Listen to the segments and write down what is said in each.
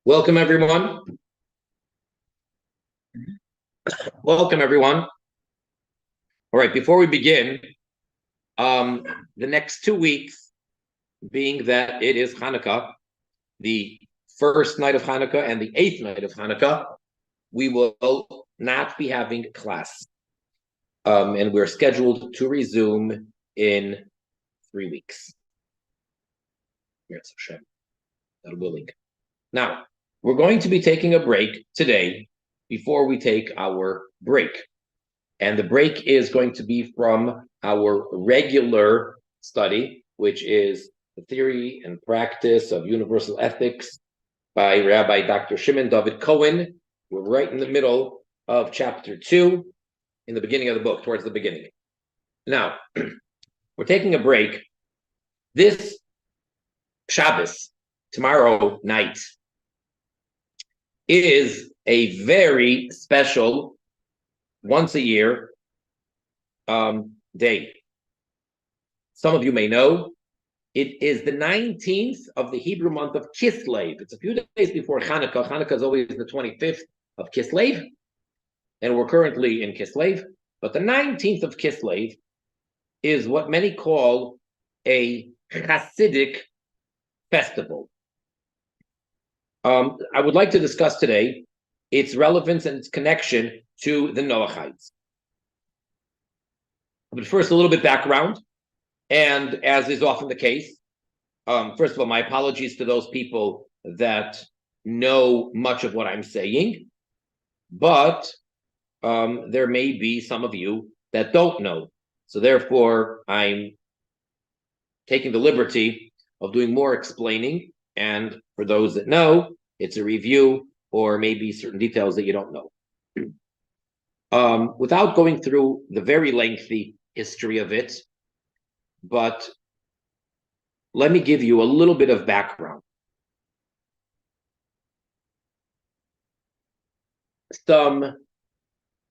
Welcome, everyone. Welcome, everyone. All right, before we begin, the next 2 weeks, being that it is Hanukkah, the first night of Hanukkah and the 8th night of Hanukkah, we will not be having class. And we're scheduled to resume in 3 weeks. God willing. Now, we're going to be taking a break today before we take our break. And the break is going to be from our regular study, which is the theory and practice of universal ethics by Rabbi Dr. Shimon David Cohen. We're right in the middle of chapter 2, in the beginning of the book, towards the beginning. Now, we're taking a break. This Shabbos, tomorrow night, is a very special, once a year, day. Some of you may know it is the 19th of the Hebrew month of Kislev. It's a few days before Hanukkah. Hanukkah is always the 25th of Kislev, and we're currently in Kislev. But the 19th of Kislev is what many call a Hasidic festival. I would like to discuss today its relevance and its connection to the Noachites. But first, a little bit background, and as is often the case, first of all, my apologies to those people that know much of what I'm saying, but there may be some of you that don't know. So therefore, I'm taking the liberty of doing more explaining, and for those that know, it's a review or maybe certain details that you don't know. Without going through the very lengthy history of it, but let me give you a little bit of background. Some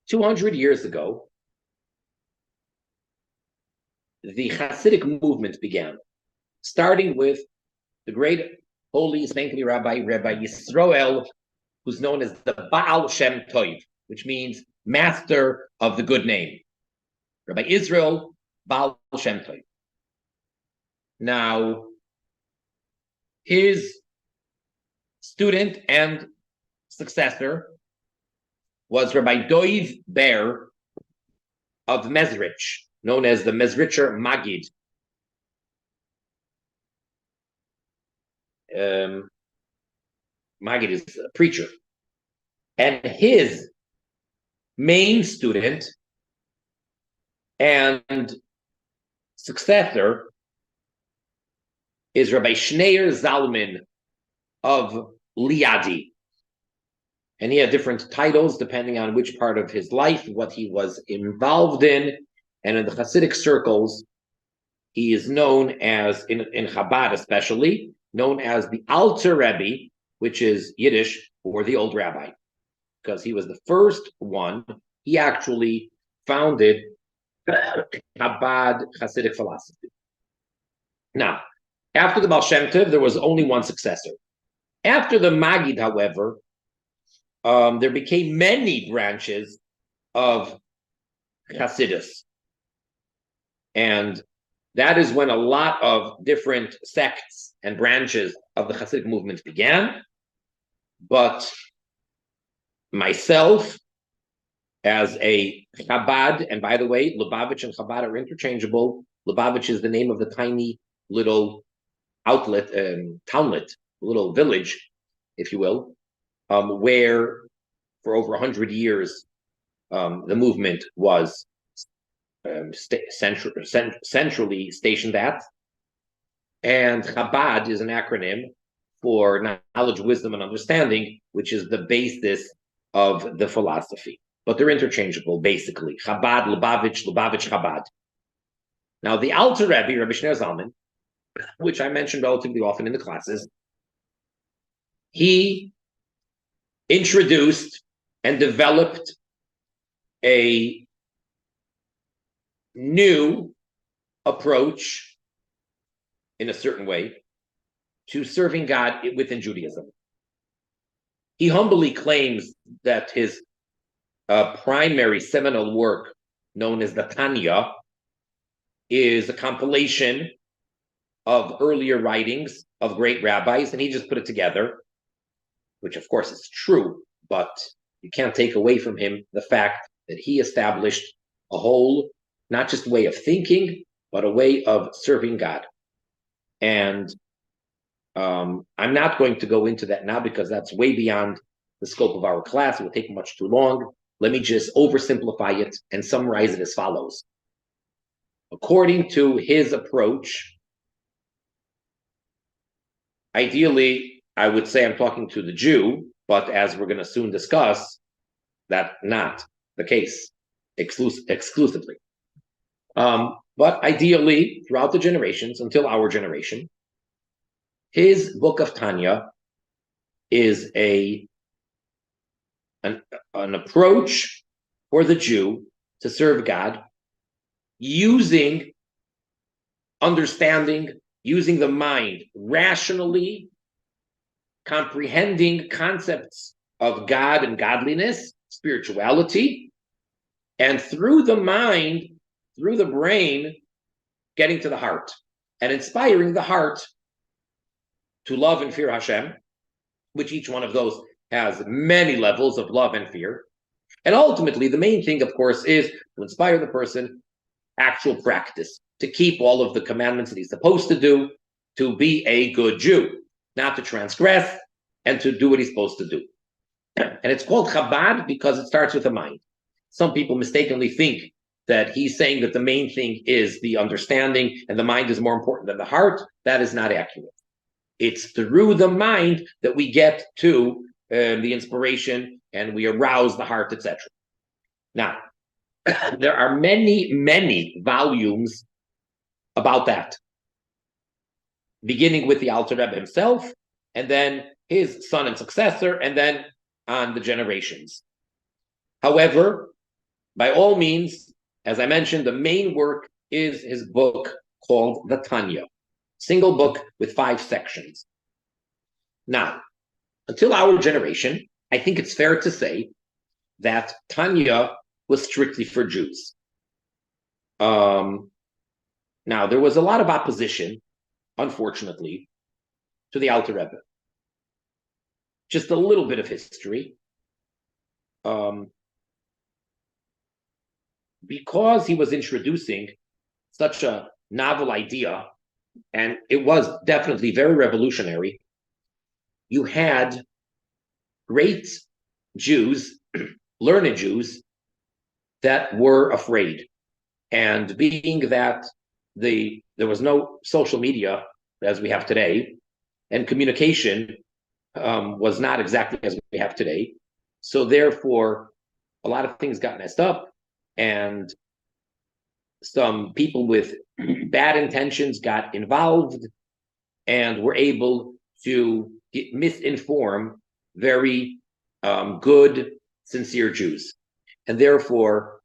200 years ago, the Hasidic movement began, starting with the great holy saintly Rabbi Yisroel, who's known as the Baal Shem Tov, which means master of the good name. Rabbi Israel Baal Shem Tov. Now, his student and successor was Rabbi Doiv Ber of Mezrich, known as the Mezricher Magid. Magid is a preacher. And his main student and successor is Rabbi Shneir Zalman of Liadi. And he had different titles depending on which part of his life, what he was involved in. And in the Hasidic circles, he is known as, in Chabad especially, known as the Alter Rebbe, which is Yiddish for the old rabbi, because he was the first one. He actually founded Chabad Hasidic philosophy. Now, after the Baal Shem Tov, there was only one successor. After the Magid, however, there became many branches of Hasidus. And that is when a lot of different sects and branches of the Hasidic movement began. But myself, as a Chabad, and by the way, Lubavitch and Chabad are interchangeable. Lubavitch is the name of the tiny little outlet, townlet, little village, if you will, where for over 100 years the movement was centrally stationed at. And Chabad is an acronym for knowledge, wisdom, and understanding, which is the basis of the philosophy. But they're interchangeable, basically. Chabad, Lubavitch, Lubavitch, Chabad. Now, the Alter Rebbe, Rabbi Shneir Zalman, which I mentioned relatively often in the classes, he introduced and developed a new approach in a certain way to serving God within Judaism. He humbly claims that his primary seminal work, known as the Tanya, is a compilation of earlier writings of great rabbis, and he just put it together, which of course is true, but you can't take away from him the fact that he established a whole, not just way of thinking, but a way of serving God. And I'm not going to go into that now because that's way beyond the scope of our class. It will take much too long. Let me just oversimplify it and summarize it as follows. According to his approach, ideally, I would say I'm talking to the Jew, but as we're going to soon discuss, that's not the case exclusively. But ideally, throughout the generations, until our generation, his book of Tanya is an approach for the Jew to serve God using understanding, using the mind, rationally comprehending concepts of God and godliness, spirituality, and through the mind, through the brain, getting to the heart and inspiring the heart to love and fear Hashem, which each one of those has many levels of love and fear. And ultimately, the main thing, of course, is to inspire the person actual practice, to keep all of the commandments that he's supposed to do, to be a good Jew, not to transgress, and to do what he's supposed to do. And it's called Chabad because it starts with the mind. Some people mistakenly think that he's saying that the main thing is the understanding and the mind is more important than the heart. That is not accurate. It's through the mind that we get to the inspiration and we arouse the heart, etc. Now, there are many, many volumes about that, beginning with the Alter Rebbe himself, and then his son and successor, and then on the generations. However, by all means, as I mentioned, the main work is his book called the Tanya, single book with 5 sections. Now, until our generation, I think it's fair to say that Tanya was strictly for Jews. Now, there was a lot of opposition, unfortunately, to the Alter Rebbe. Just a little bit of history. Because he was introducing such a novel idea, and it was definitely very revolutionary, you had great Jews, learned Jews, that were afraid. And being that there was no social media as we have today, and communication was not exactly as we have today, so therefore a lot of things got messed up, and some people with bad intentions got involved and were able to misinform very good, sincere Jews. And therefore,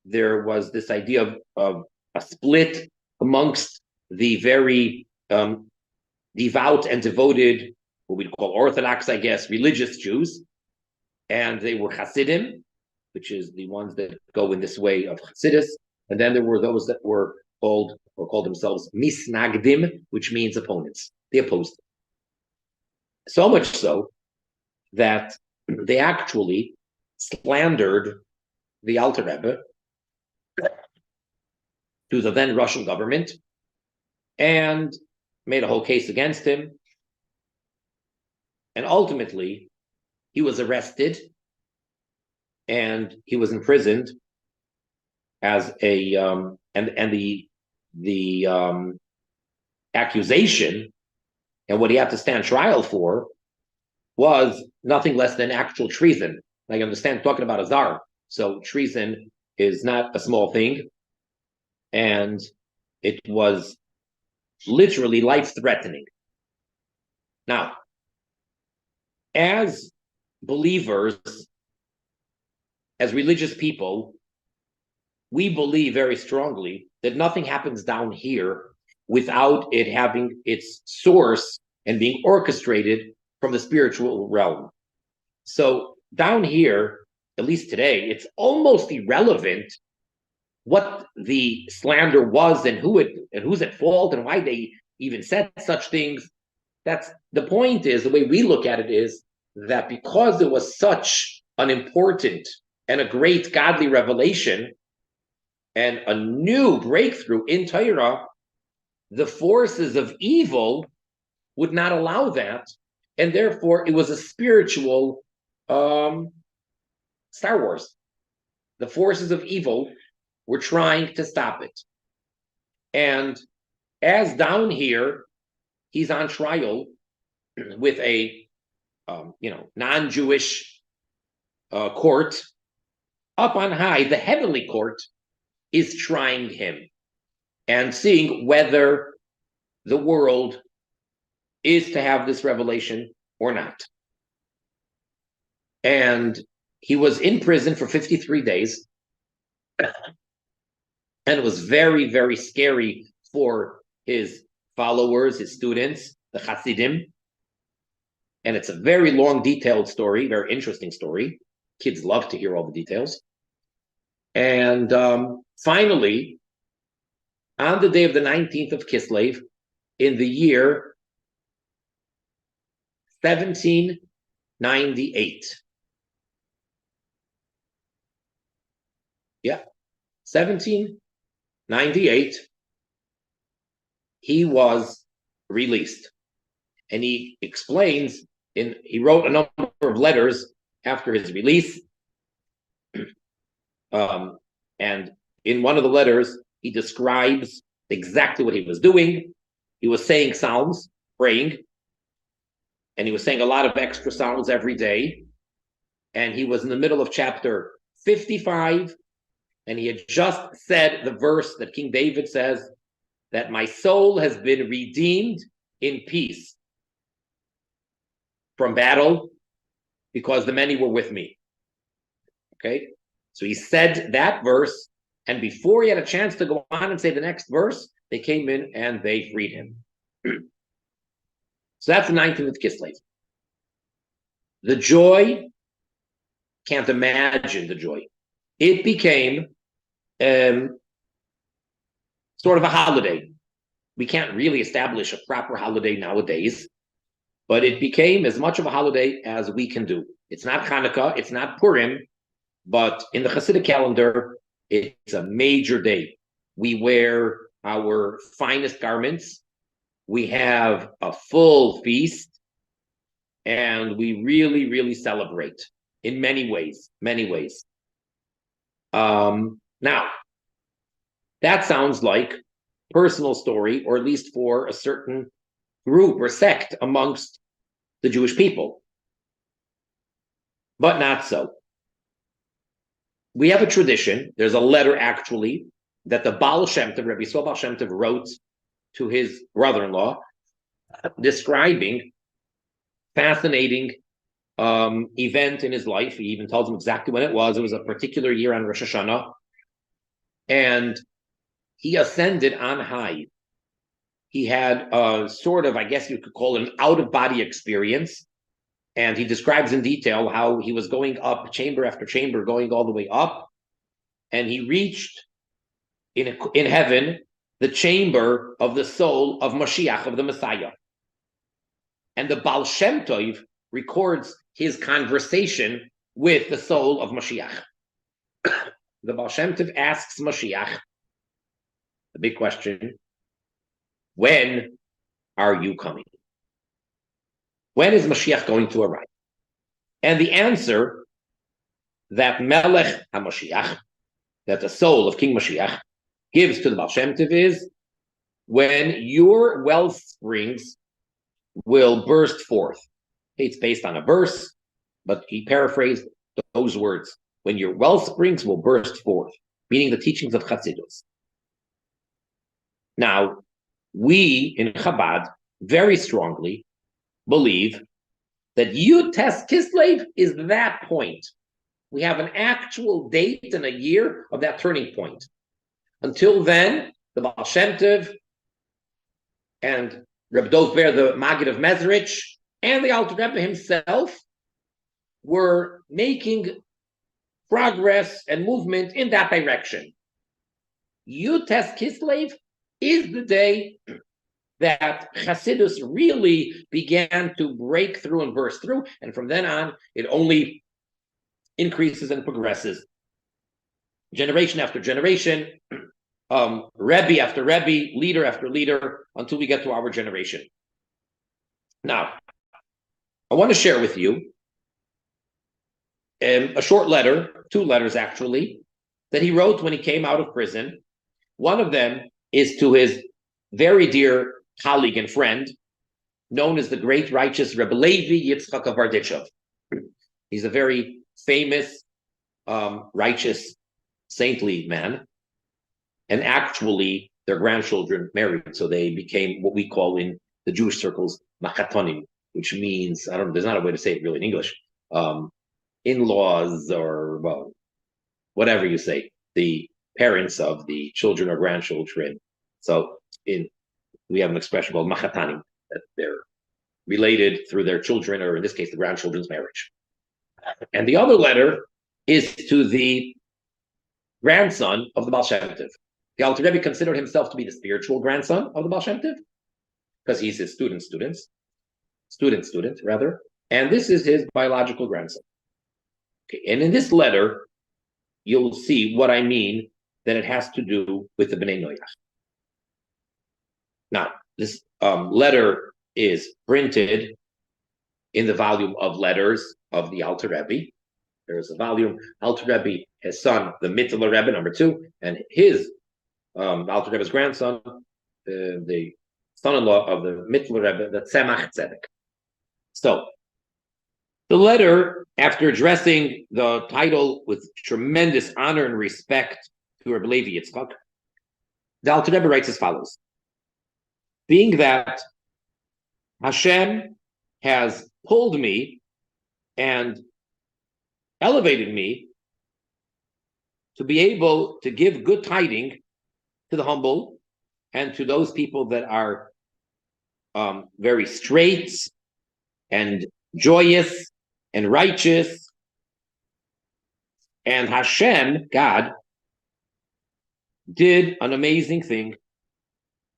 there was this idea of a split amongst the very devout and devoted, what we'd call Orthodox, I guess, religious Jews. And they were Hasidim, which is the ones that go in this way of Hasidus. And then there were those that were called or called themselves Misnagdim, which means opponents. They opposed them. So much so that they actually slandered the Alter Rebbe to the then Russian government and made a whole case against him. And ultimately, he was arrested and he was imprisoned as a and the accusation and what he had to stand trial for was nothing less than actual treason. I understand talking about a czar, so treason is not a small thing, and it was literally life-threatening. Now, as believers, as religious people, we believe very strongly that nothing happens down here without it having its source and being orchestrated from the spiritual realm. So down here, at least today, it's almost irrelevant what the slander was and who's at fault and why they even said such things. That's the point. Is the way we look at it is that because it was such an important and a great godly revelation and a new breakthrough in Torah, the forces of evil would not allow that, and therefore it was a spiritual Star Wars. The forces of evil were trying to stop it. And as down here, he's on trial with a non-Jewish court, up on high, the heavenly court is trying him and seeing whether the world is to have this revelation or not. And he was in prison for 53 days. And it was very, very scary for his followers, his students, the Hasidim. And it's a very long, detailed story, very interesting story. Kids love to hear all the details. And finally, on the day of the 19th of Kislev, in the year 1798. Yeah, 1798, he was released. And he explains, he wrote a number of letters after his release. And in one of the letters, he describes exactly what he was doing. He was saying psalms, praying, and he was saying a lot of extra psalms every day. And he was in the middle of chapter 55, and he had just said the verse that King David says, that my soul has been redeemed in peace from battle because the many were with me. Okay? So he said that verse, and before he had a chance to go on and say the next verse, they came in and they freed him. So that's the 19th of Kislev. The joy, can't imagine the joy. It became sort of a holiday. We can't really establish a proper holiday nowadays, but it became as much of a holiday as we can do. It's not Hanukkah, it's not Purim, but in the Hasidic calendar, it's a major day. We wear our finest garments. We have a full feast, and we really, really celebrate in many ways, many ways. Now, that sounds like a personal story, or at least for a certain group or sect amongst the Jewish people, but not so. We have a tradition. There's a letter, actually, that the Baal Shem Tov, Rabbi Yisrael Baal Shem Tov, wrote to his brother-in-law, describing fascinating event in his life. He even tells him exactly when it was. It was a particular year on Rosh Hashanah, and he ascended on high. He had a sort of, I guess you could call it, an out-of-body experience. And he describes in detail how he was going up chamber after chamber, going all the way up. And he reached in heaven the chamber of the soul of Mashiach, of the Messiah. And the Baal Shem Tov records his conversation with the soul of Mashiach. The Baal Shem Tov asks Mashiach, the big question, when are you coming? When is Mashiach going to arrive? And the answer that Melech HaMashiach, that the soul of King Mashiach, gives to the Baal Shem Tov is when your well springs will burst forth. It's based on a verse, but he paraphrased those words. When your well springs will burst forth, meaning the teachings of Chassidus. Now, we in Chabad very strongly believe that Yud Tes Kislev is that point. We have an actual date and a year of that turning point. Until then, the Baal Shem Tov and Reb Dover, the Maggid of Mezrich, and the Alter Rebbe himself were making progress and movement in that direction. Yud-Tes Kislev is the day that Hasidus really began to break through and burst through, and from then on, it only increases and progresses. Generation after generation, Rebbe after Rebbe, leader after leader, until we get to our generation. Now, I want to share with you a short letter, 2 letters actually, that he wrote when he came out of prison. One of them is to his very dear colleague and friend, known as the great righteous Rebbe Levi Yitzchak of Berditchev. He's a very famous, righteous, saintly man. And actually, their grandchildren married, so they became what we call in the Jewish circles machatonim, which means, I don't know, there's not a way to say it really in English, in-laws or, well, whatever you say, the parents of the children or grandchildren. So we have an expression called machatanim, that they're related through their children, or in this case, the grandchildren's marriage. And the other letter is to the grandson of the Baal Shem Tov. The Alter Rebbe considered himself to be the spiritual grandson of the Baal Shem Tov, because he's his student, rather. And this is his biological grandson. Okay, and in this letter, you'll see what I mean, that it has to do with the Bnei Noach. Now, this letter is printed in the volume of letters of the Alter Rebbe. There's a volume, Alter Rebbe, his son, the Mittler Rebbe, number 2, and his Alter Rebbe's grandson, the son-in-law of the Mittler Rebbe, the Tzemach Tzedek. So, the letter, after addressing the title with tremendous honor and respect to Rebbe Levi Yitzchak, the Alter Rebbe writes as follows: being that Hashem has pulled me and elevated me to be able to give good tidings to the humble and to those people that are very straight and joyous and righteous. And Hashem, God, did an amazing thing,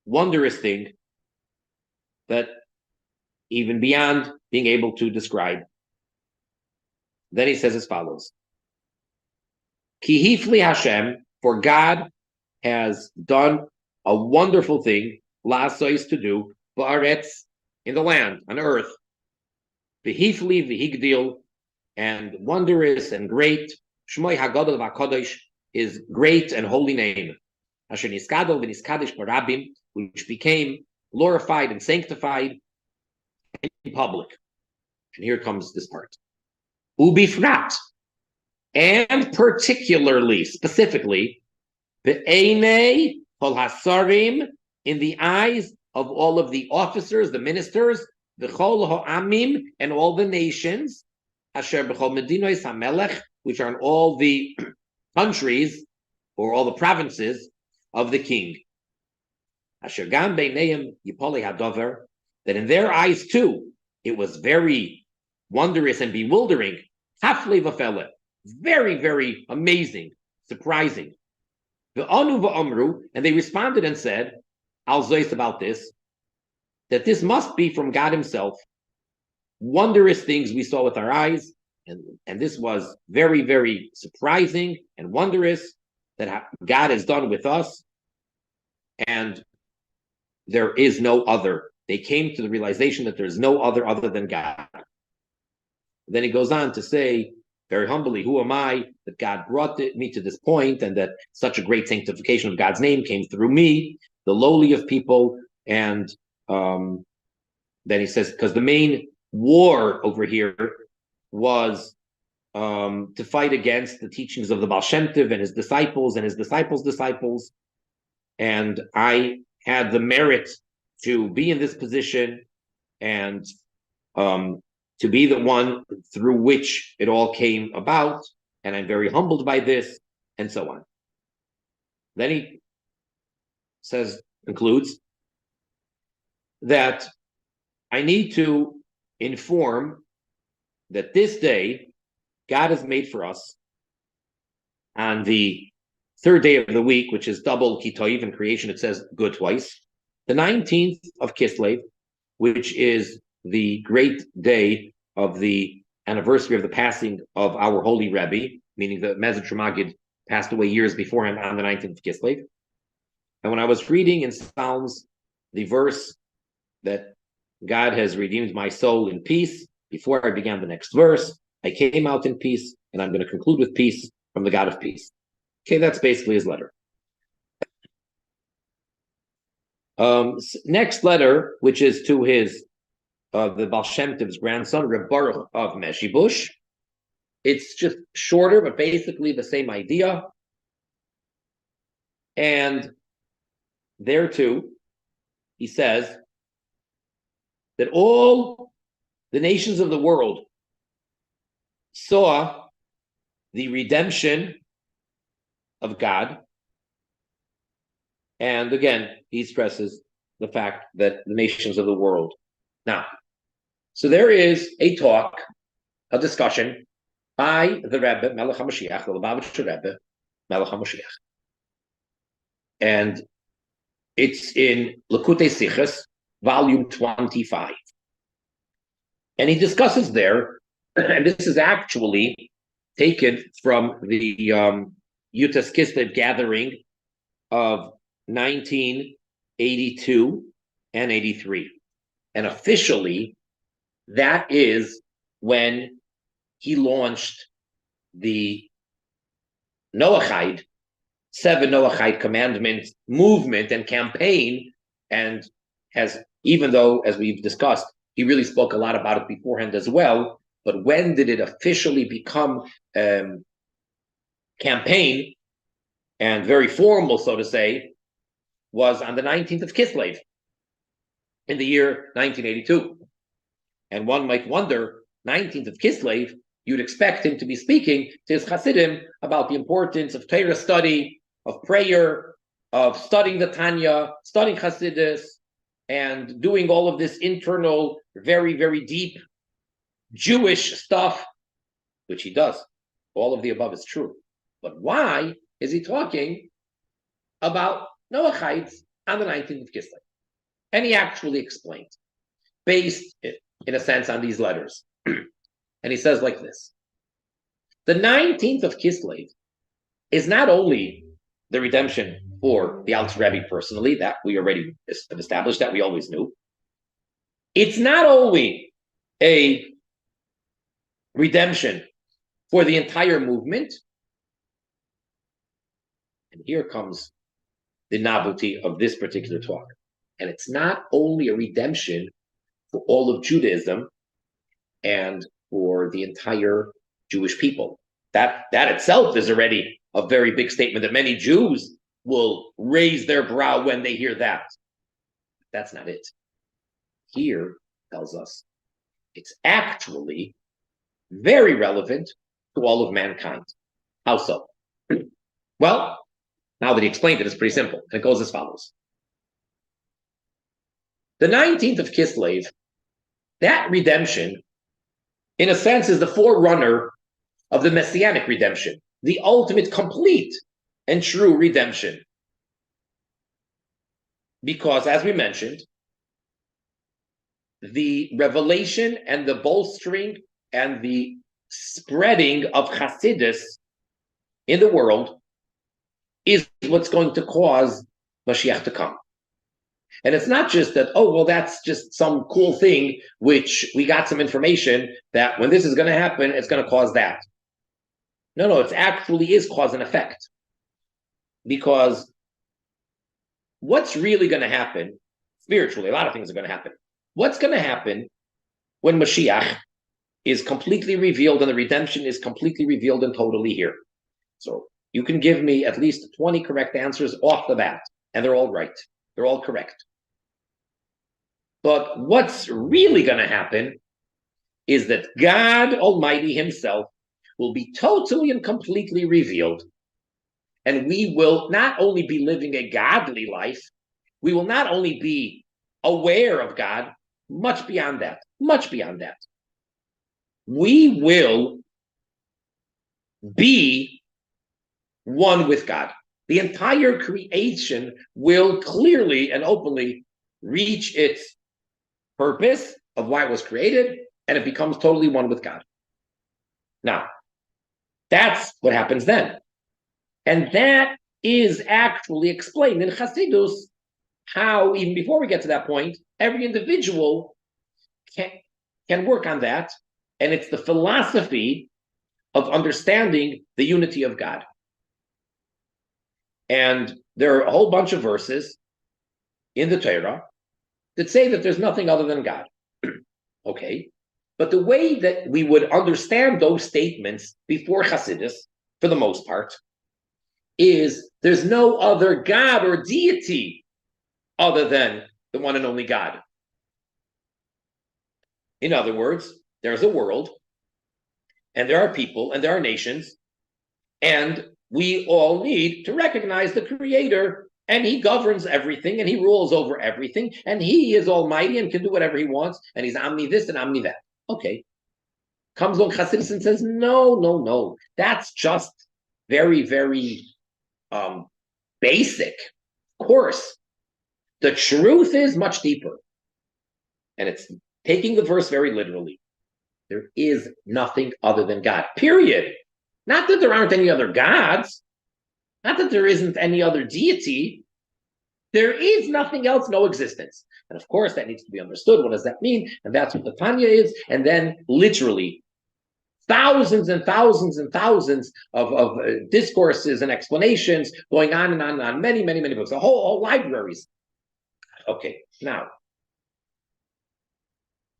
wondrous thing, that even beyond being able to describe. Then he says as follows: Ki hifli Hashem, for God has done a wonderful thing, la'asos, to do, ba'aretz, in the land, on earth, v'hifli v'higdil, and wondrous and great, shmoi hagadol v'akadosh, his great and holy name, asher niskadol v'niskadish barabim, which became glorified and sanctified in public. And here comes this part. Ubifrat, and particularly, specifically, be'enei kol hasarim, in the eyes of all of the officers, the ministers, v'chol ha'amim, and all the nations, asher b'chol medinois hamelech, which are in all the countries or all the provinces of the king. Asher gam beineim yipolei hadover, that in their eyes too, it was very wondrous and bewildering. Hafle v'fele, very, very amazing, surprising. V'anu v'amru, and they responded and said, al zois, about this, that this must be from God himself. Wondrous things we saw with our eyes, and this was very, very surprising and wondrous that God has done with us, and there is no other. They came to the realization that there's no other than God. Then he goes on to say, very humbly, who am I that God brought me to this point, and that such a great sanctification of God's name came through me, the lowly of people. And then he says, because the main war over here was to fight against the teachings of the Baal Shem Tov and his disciples and his disciples' disciples. And I had the merit to be in this position and to be the one through which it all came about, and I'm very humbled by this, and so on. Then he concludes, that I need to inform that this day God has made for us on the third day of the week, which is double Kitoiv in creation. It says good twice. The 19th of Kislev, which is the great day of the anniversary of the passing of our holy Rebbe, meaning the Mezid Magid passed away years beforehand on the 19th of Kislev. And when I was reading in Psalms the verse that God has redeemed my soul in peace, before I began the next verse, I came out in peace, and I'm going to conclude with peace from the God of peace. Okay, that's basically his letter. Next letter, which is to his the Baal Shem Tov's grandson, Reb Baruch of Meshibush. It's just shorter, but basically the same idea. And there too, he says that all the nations of the world saw the redemption of God. And again, he stresses the fact that the nations of the world. Now, so there is a talk, a discussion by the Rebbe, Melech HaMashiach, the Lubavitcher Rebbe, Melech HaMashiach. And it's in Lekutei Sichos, volume 25. And he discusses there, and this is actually taken from the Yutas Kislev gathering of 1982 and 83. And officially, that is when he launched the Noachide, 7 Noachide commandments movement and campaign, and has, even though, as we've discussed, he really spoke a lot about it beforehand as well, but when did it officially become campaign and very formal, so to say, was on the 19th of Kislev in the year 1982. And one might wonder, 19th of Kislev, you'd expect him to be speaking to his Hasidim about the importance of Torah study, of prayer, of studying the Tanya, studying Hasidus, and doing all of this internal, very, very deep Jewish stuff, which he does. All of the above is true. But why is he talking about Noachites on the 19th of Kislev? And he actually explained, based, in a sense, on these letters. And he says like this: the 19th of Kislev is not only the redemption for the Alter Rebbe personally, that we already have established, that we always knew. It's not only a redemption for the entire movement. And here comes the novelty of this particular talk. And it's not only a redemption for all of Judaism and for the entire Jewish people. That itself is already a very big statement that many Jews will raise their brow when they hear that. That's not it. Here tells us it's actually very relevant to all of mankind. How so? Well, now that he explained it, it's pretty simple. And it goes as follows. The 19th of Kislev, that redemption, in a sense, is the forerunner of the Messianic redemption, the ultimate, complete, and true redemption. Because, as we mentioned, the revelation and the bolstering and the spreading of Hasidus in the world is what's going to cause Mashiach to come. And it's not just that, oh, well, that's just some cool thing, which we got some information that when this is going to happen, it's going to cause that. No, it actually is cause and effect. Because what's really going to happen, spiritually, a lot of things are going to happen. What's going to happen when Mashiach is completely revealed and the redemption is completely revealed and totally here? So you can give me at least 20 correct answers off the bat, and they're all right. They're all correct. But what's really going to happen is that God Almighty himself will be totally and completely revealed. And we will not only be living a godly life, we will not only be aware of God, much beyond that, much beyond that. We will be one with God. The entire creation will clearly and openly reach its purpose of why it was created, and it becomes totally one with God. Now, that's what happens then. And that is actually explained in Chassidus, how, even before we get to that point, every individual can work on that. And it's the philosophy of understanding the unity of God. And there are a whole bunch of verses in the Torah that say that there's nothing other than God. Okay. But the way that we would understand those statements before Hasidus, for the most part, is there's no other God or deity other than the one and only God. In other words, there's a world, and there are people, and there are nations, and we all need to recognize the Creator, and He governs everything, and He rules over everything, and He is almighty and can do whatever He wants, and He's omni this and omni that. Okay. Comes along Chassidus and says, no. That's just very, very basic. Of course. The truth is much deeper. And it's taking the verse very literally. There is nothing other than God, period. Not that there aren't any other gods. Not that there isn't any other deity. There is nothing else, no existence. And of course, that needs to be understood. What does that mean? And that's what the Tanya is. And then literally thousands and thousands and thousands of discourses and explanations going on and on and on. Many, many, many books, whole libraries. Okay, now,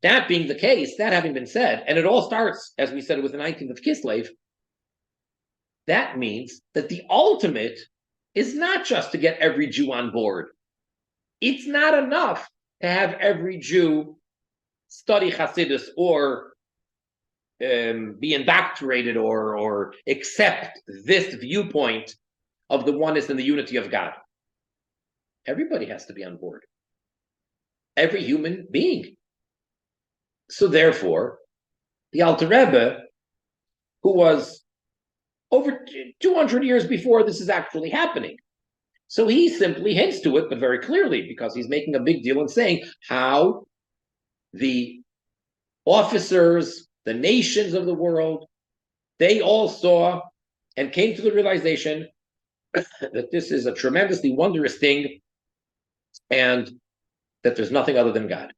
that being the case, that having been said, and it all starts, as we said, with the 19th of Kislev, that means that the ultimate is not just to get every Jew on board. It's not enough to have every Jew study Hasidus or be indoctrinated or accept this viewpoint of the oneness and the unity of God. Everybody has to be on board. Every human being. So therefore, the Alter Rebbe, who was over 200 years before this is actually happening, so he simply hints to it, but very clearly, because he's making a big deal and saying how the officers, the nations of the world, they all saw and came to the realization that this is a tremendously wondrous thing and that there's nothing other than God.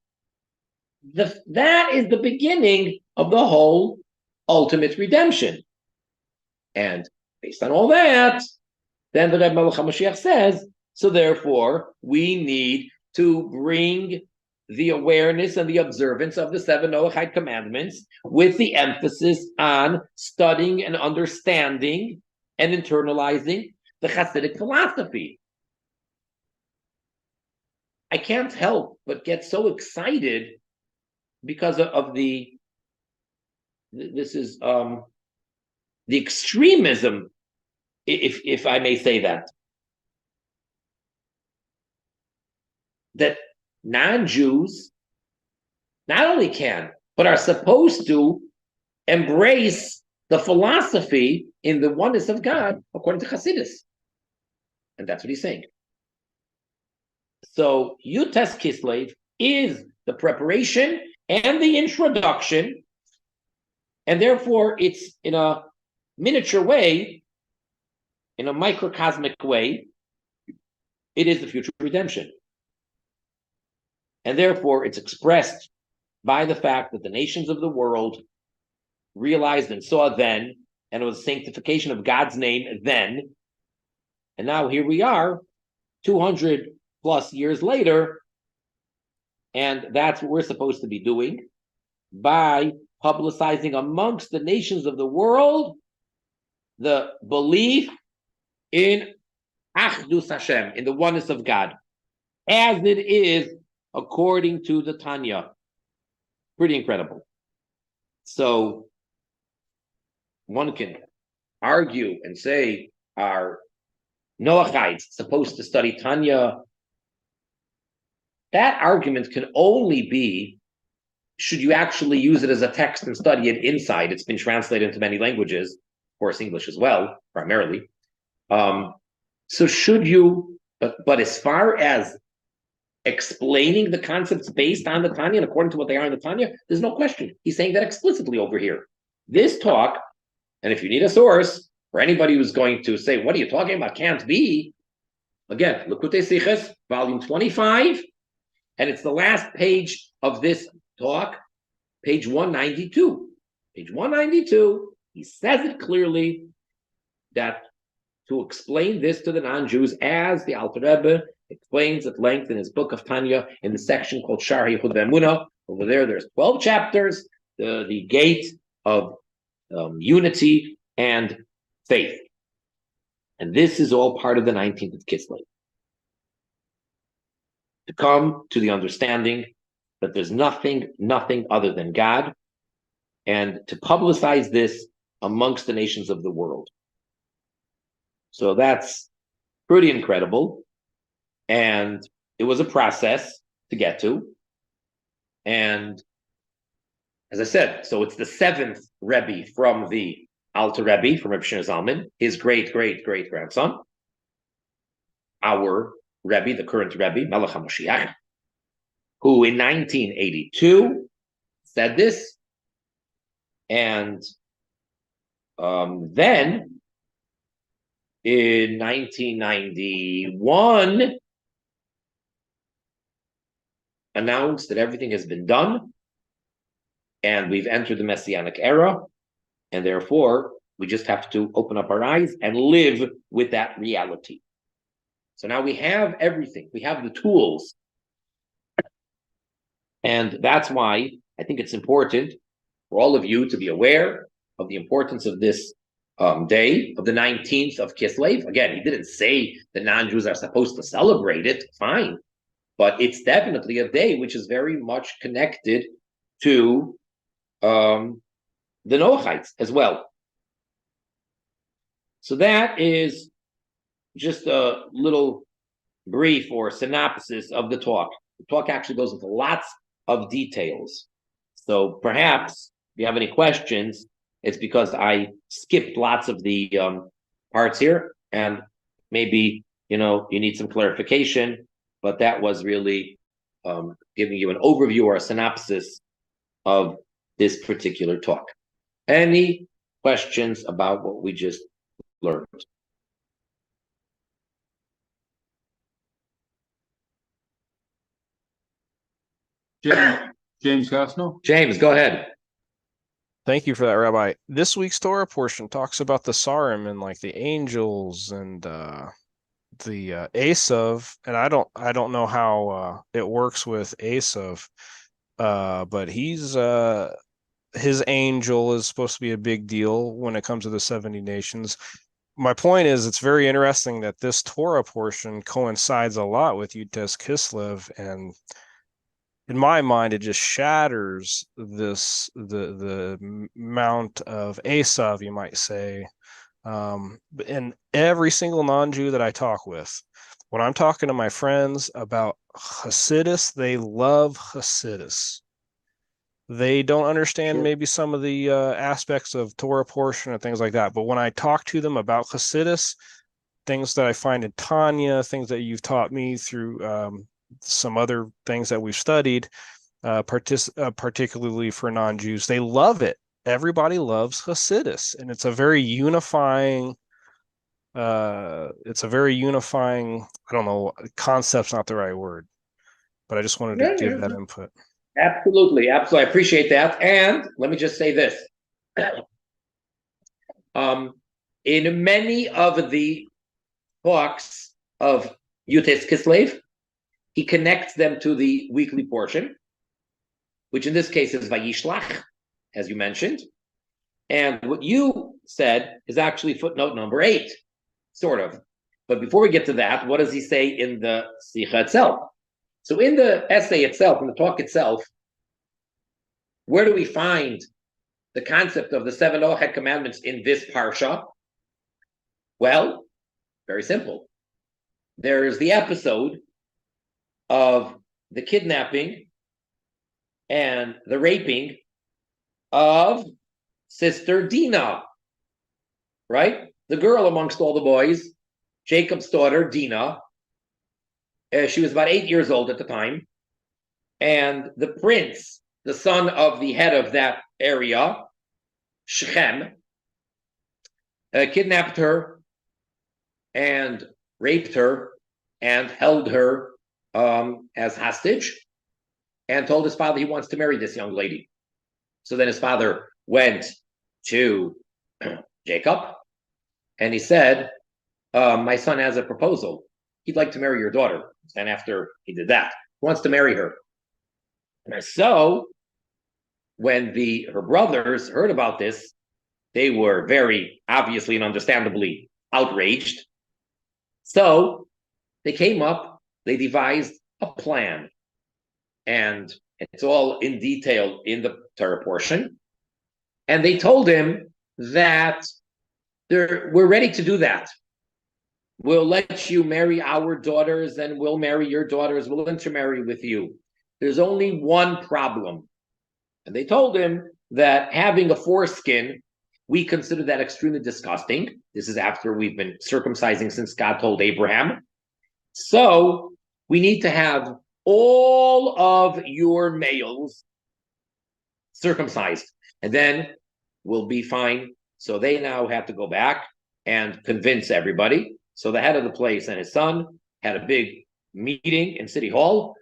That is the beginning of the whole ultimate redemption. And based on all that, then the Rebbe Melech HaMashiach says, so therefore, we need to bring the awareness and the observance of the 7 Noachide commandments with the emphasis on studying and understanding and internalizing the Hasidic philosophy. I can't help but get so excited because of the extremism, if I may say that non-Jews not only can, but are supposed to embrace the philosophy in the oneness of God according to Hasidus. And that's what he's saying. So Yutes Kislev is the preparation and the introduction, and therefore it's in a miniature way, in a microcosmic way, it is the future redemption. And therefore it's expressed by the fact that the nations of the world realized and saw then, and it was sanctification of God's name then. And now here we are, 200 plus years later, and that's what we're supposed to be doing by publicizing amongst the nations of the world the belief in Achdus Hashem, in the oneness of God, as it is according to the Tanya. Pretty incredible. So one can argue and say, are Noachites supposed to study Tanya that argument can only be, should you actually use it as a text and study it inside? It's been translated into many languages, of course, English as well, primarily. So should you, but as far as explaining the concepts based on the Tanya and according to what they are in the Tanya, there's no question. He's saying that explicitly over here. This talk, and if you need a source, for anybody who's going to say, what are you talking about? Can't be. Again, Likutei Sichos, volume 25, and it's the last page of this talk, page 192. Page 192, he says it clearly that to explain this to the non-Jews, as the Alter Rebbe explains at length in his book of Tanya, in the section called Shar Yichud Ve'emunah. Over there's 12 chapters, the gate of unity and faith. And this is all part of the 19th of Kislev. To come to the understanding that there's nothing other than God, and to publicize this amongst the nations of the world. So that's pretty incredible. And it was a process to get to. And as I said, so it's the seventh Rebbe from the Alter Rebbe, from Rebbe Shimon Zalman, his great-great-great-grandson, our Rebbe, the current Rebbe, Melech HaMashiach, who in 1982 said this. And then in 1991, announced that everything has been done and we've entered the Messianic era, and therefore we just have to open up our eyes and live with that reality. So now we have everything. We have the tools. And that's why I think it's important for all of you to be aware of the importance of this day, of the 19th of Kislev. Again, he didn't say the non-Jews are supposed to celebrate it, fine. But it's definitely a day which is very much connected to the Noachites as well. So that is just a little brief or synopsis of the talk. The talk actually goes into lots of details. So perhaps if you have any questions, it's because I skipped lots of the parts here, and maybe you need some clarification. But that was really giving you an overview or a synopsis of this particular talk. Any questions about what we just learned? James Costno? James, go ahead. Thank you for that, Rabbi. This week's Torah portion talks about the Sarim and like the angels and the Esav, and I don't know how it works with Esav, but his angel is supposed to be a big deal when it comes to the 70 nations. My point is, it's very interesting that this Torah portion coincides a lot with Yutes Kislev, and in my mind, it just shatters the mount of Esav, you might say. And every single non-Jew that I talk with, when I'm talking to my friends about Hasidus, they love Hasidus. They don't understand maybe some of the aspects of Torah portion and things like that. But when I talk to them about Hasidus, things that I find in Tanya, things that you've taught me through some other things that we've studied, particularly for non-Jews, they love it. Everybody loves Hasidus, and it's a very unifying. I don't know, concept's not the right word, but I just wanted to give that input. Absolutely. I appreciate that. And let me just say this. In many of the talks of Yutes Kislev, he connects them to the weekly portion, which in this case is Vayishlach, as you mentioned. And what you said is actually footnote number 8, sort of. But before we get to that, what does he say in the Sicha itself? So in the essay itself, in the talk itself, where do we find the concept of the 7 Noach commandments in this parsha? Well, very simple. There is the episode of the kidnapping and the raping of sister Dinah, right? The girl amongst all the boys, Jacob's daughter, Dinah. She was about 8 years old at the time. And the prince, the son of the head of that area, Shechem, kidnapped her and raped her and held her as hostage and told his father he wants to marry this young lady. So then his father went to Jacob and he said, my son has a proposal. He'd like to marry your daughter. And after he did that, he wants to marry her. And so when her brothers heard about this, they were very obviously and understandably outraged. So they came up, they devised a plan. And it's all in detail in the Torah portion. And they told him that we're ready to do that. We'll let you marry our daughters and we'll marry your daughters. We'll intermarry with you. There's only one problem. And they told him that having a foreskin, we consider that extremely disgusting. This is after we've been circumcising since God told Abraham. So we need to have all of your males circumcised, and then we'll be fine. So they now have to go back and convince everybody. So the head of the place and his son had a big meeting in City Hall,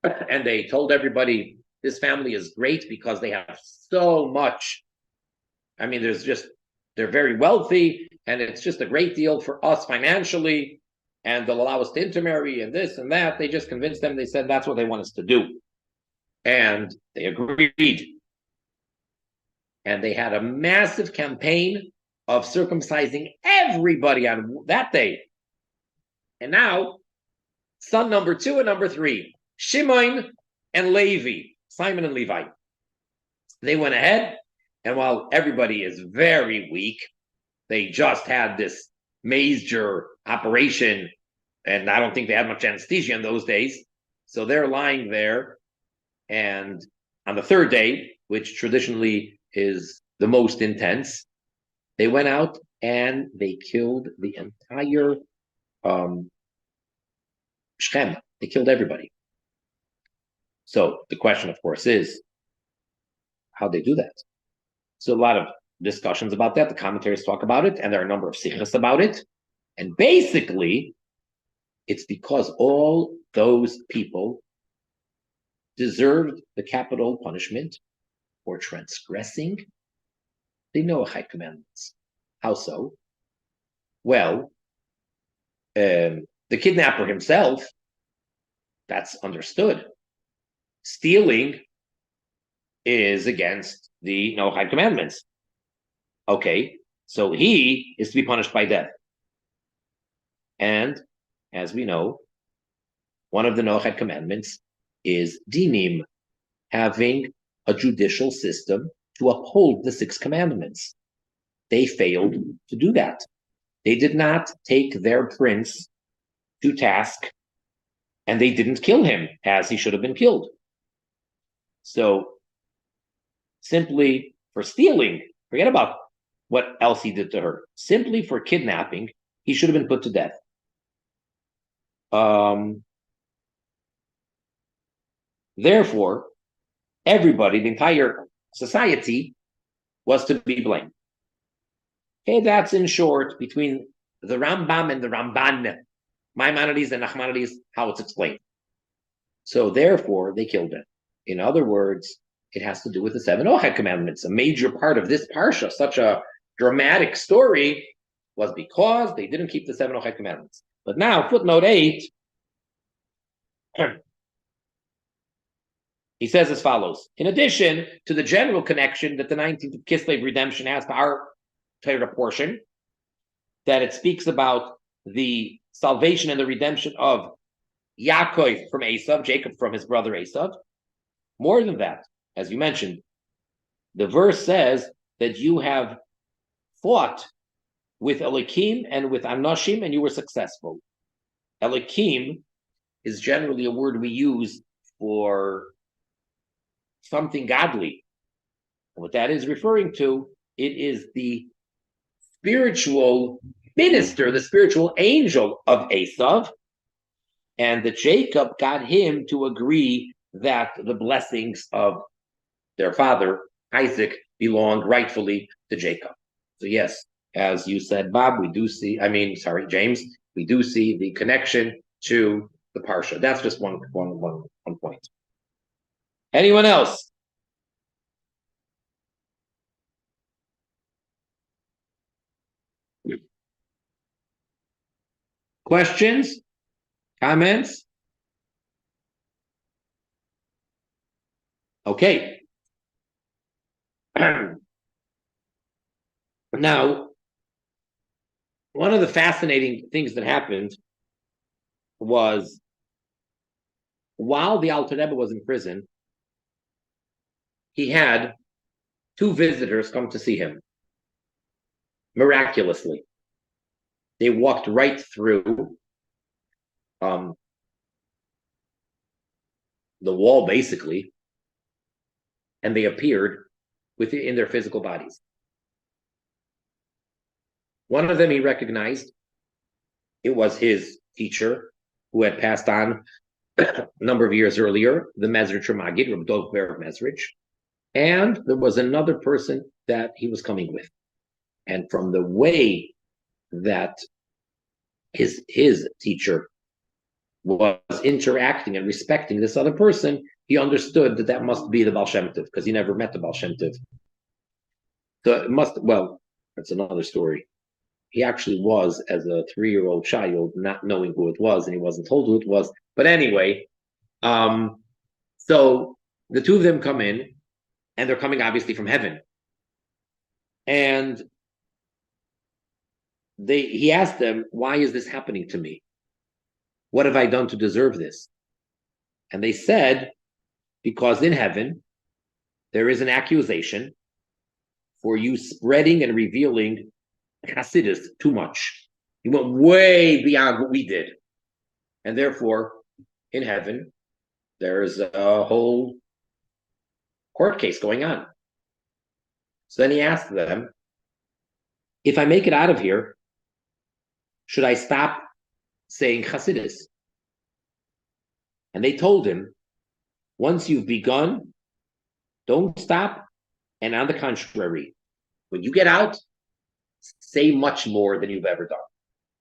and they told everybody this family is great because they have so much. I mean, they're very wealthy, and it's just a great deal for us financially, and they'll allow us to intermarry and this and that. They just convinced them. They said that's what they want us to do. And they agreed. And they had a massive campaign of circumcising everybody on that day. And now, son number 2 and number 3, Shimon and Levi, Simon and Levi. They went ahead, and while everybody is very weak, they just had this major operation, and I don't think they had much anesthesia in those days. So they're lying there, and on the 3rd day, which traditionally is the most intense, they went out and they killed the entire Shechem. They killed everybody. So the question, of course, is how they do that. So a lot of discussions about that. The commentaries talk about it, and there are a number of sikhs about it. And basically, it's because all those people deserved the capital punishment for transgressing the Noachite commandments. How so? Well, the kidnapper himself, that's understood. Stealing is against the Noachite commandments. Okay, so he is to be punished by death. And as we know, one of the Noachite commandments is dinim, having a judicial system to uphold the 6 commandments. They failed to do that. They did not take their prince to task, and they didn't kill him as he should have been killed. So simply for stealing, forget about what else he did to her. Simply for kidnapping, he should have been put to death. Therefore, everybody, the entire society, was to be blamed. Okay, that's in short between the Rambam and the Ramban, Maimonides and Nachmanides, how it's explained. So therefore, they killed him. In other words, it has to do with the 7 Noachite commandments. A major part of this parsha, such a dramatic story, was because they didn't keep the 7 Noachite commandments. But now, footnote 8, he says as follows. In addition to the general connection that the 19th of Kislev redemption has to our Torah portion, that it speaks about the salvation and the redemption of Yaakov from Esav, Jacob from his brother Esav. More than that, as you mentioned, the verse says that you have fought with Elikim and with Anoshim, and you were successful. Elikim is generally a word we use for something godly. What that is referring to, it is the spiritual minister, the spiritual angel of Esav, and that Jacob got him to agree that the blessings of their father, Isaac, belonged rightfully to Jacob. So yes, as you said, Bob, James, we do see the connection to the Parsha. That's just one point. Anyone else? Questions? Comments? Okay. Now, one of the fascinating things that happened was while the Alter Rebbe was in prison, he had two visitors come to see him. Miraculously, they walked right through the wall, basically, and they appeared within their physical bodies. One of them he recognized. It was his teacher who had passed on a number of years earlier, the Mezrich Ramagid, Reb Dov Ber Mezrich. And there was another person that he was coming with. And from the way that his teacher was interacting and respecting this other person, he understood that that must be the Baal Shem Tov, because he never met the Baal Shem Tov. So it must, well, that's another story. He actually was, as a 3-year-old child, not knowing who it was, and he wasn't told who it was. But anyway, so the two of them come in, and they're coming obviously from heaven. And he asked them, why is this happening to me? What have I done to deserve this? And they said, because in heaven, there is an accusation for you spreading and revealing Hasidus too much. You went way beyond what we did. And therefore, in heaven, there's a whole court case going on. So then he asked them, if I make it out of here, should I stop saying Hasidus? And they told him, once you've begun, don't stop. And on the contrary, when you get out, say much more than you've ever done.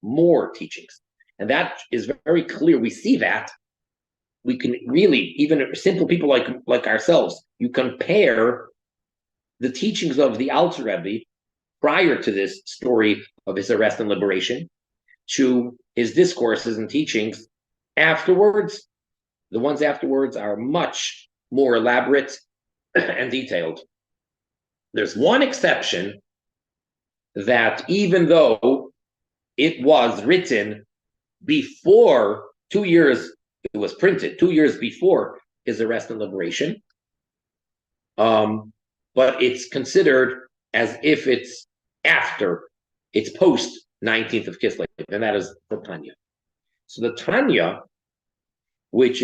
More teachings. And that is very clear. We see that. We can really, even simple people like ourselves, you compare the teachings of the Alter Rebbe prior to this story of his arrest and liberation to his discourses and teachings afterwards. The ones afterwards are much more elaborate and detailed. There's one exception, that even though it was written before 2 years, it was printed 2 years before his arrest and liberation, but it's considered as if it's after, it's post 19th of Kislev, and that is the Tanya. So the Tanya, which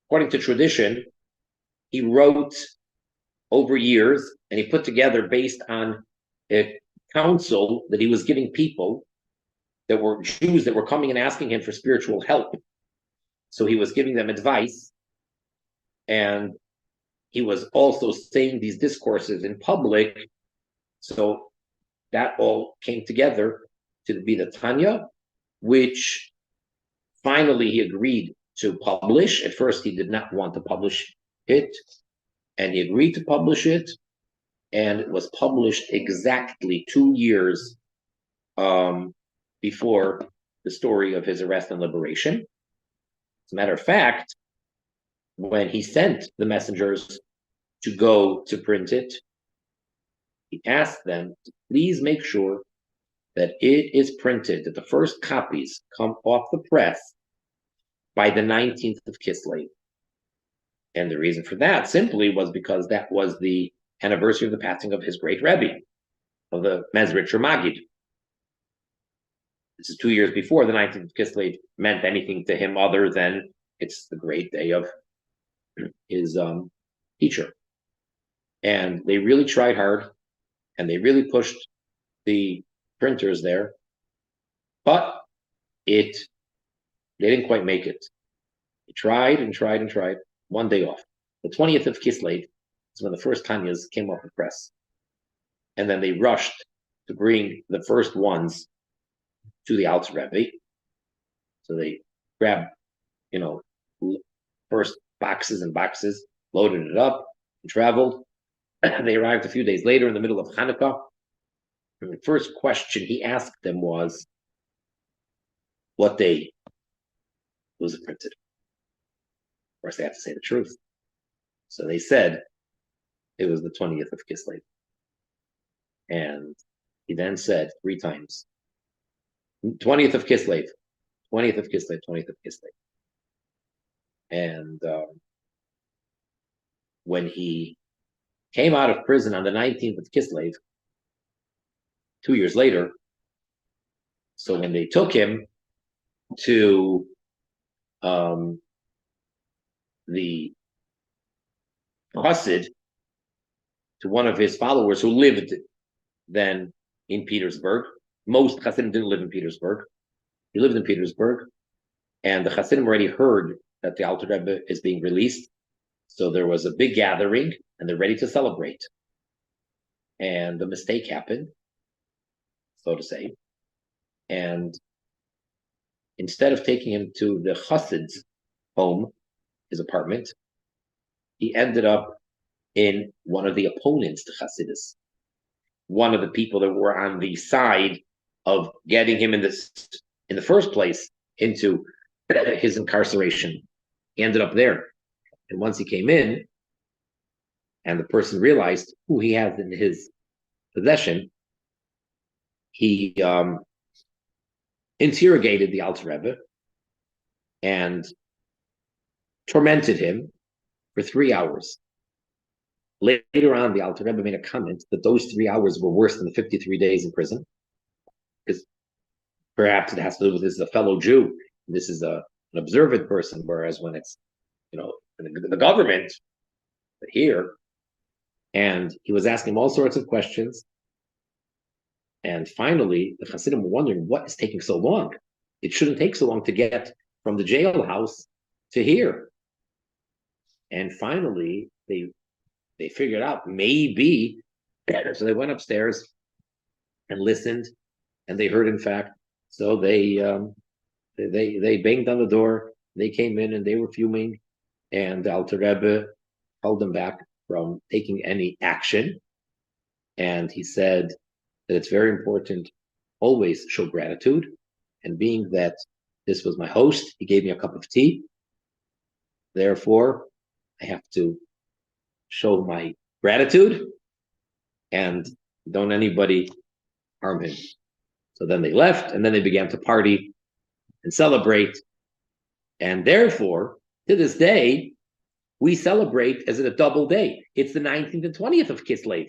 according to tradition, he wrote over years, and he put together based on a counsel that he was giving people that were Jews that were coming and asking him for spiritual help. So he was giving them advice, and he was also saying these discourses in public. So that all came together to be the Tanya, which finally he agreed to publish. At first, he did not want to publish it, and he agreed to publish it, and it was published exactly 2 years before the story of his arrest and liberation. As a matter of fact, when he sent the messengers to go to print it, he asked them to please make sure that it is printed, that the first copies come off the press by the 19th of Kislev. And the reason for that simply was because that was the anniversary of the passing of his great Rebbe, of the Mezrich Ramagid. This is 2 years before the 19th of Kislev meant anything to him other than it's the great day of his teacher. And they really tried hard, and they really pushed the printers there, but they didn't quite make it. They tried and tried and tried. One day off. The 20th of Kislev is when the first Tanyas came off the press. And then they rushed to bring the first ones to the Alter Rebbe. So they grabbed, first boxes and boxes, loaded it up, and traveled. They arrived a few days later in the middle of Hanukkah. And the first question he asked them was, what day was it printed? Of course, they have to say the truth. So they said it was the 20th of Kislev. And he then said 3 times, 20th of Kislev, 20th of Kislev, 20th of Kislev. And when he came out of prison on the 19th of Kislev, 2 years later, so when they took him to the Chassid, to one of his followers who lived then in Petersburg. Most Hasidim didn't live in Petersburg. He lived in Petersburg, and the Hasidim already heard that the Alter Rebbe is being released. So there was a big gathering, and they're ready to celebrate. And the mistake happened, so to say. And instead of taking him to the Chassid's home, his apartment, he ended up in one of the opponents to Hasidus, one of the people that were on the side of getting him in the first place into his incarceration. He ended up there. And once he came in, and the person realized who he has in his possession, he interrogated the Alter Rebbe and tormented him for 3 hours. Later on, the Alter Rebbe made a comment that those 3 hours were worse than the 53 days in prison, because perhaps it has to do with this is a fellow Jew, this is an observant person, whereas when it's the government, but here, and he was asking him all sorts of questions. And finally, the Hasidim were wondering what is taking so long. It shouldn't take so long to get from the jailhouse to here. And finally, they figured out maybe better. So they went upstairs and listened, and they heard, in fact. So they banged on the door. They came in and they were fuming, and the Alter Rebbe held them back from taking any action. And he said that it's very important always show gratitude. And being that this was my host, he gave me a cup of tea. Therefore, I have to show my gratitude, and don't anybody harm him. So then they left, and then they began to party and celebrate. And therefore, to this day, we celebrate as a double day. It's the 19th and 20th of Kislev.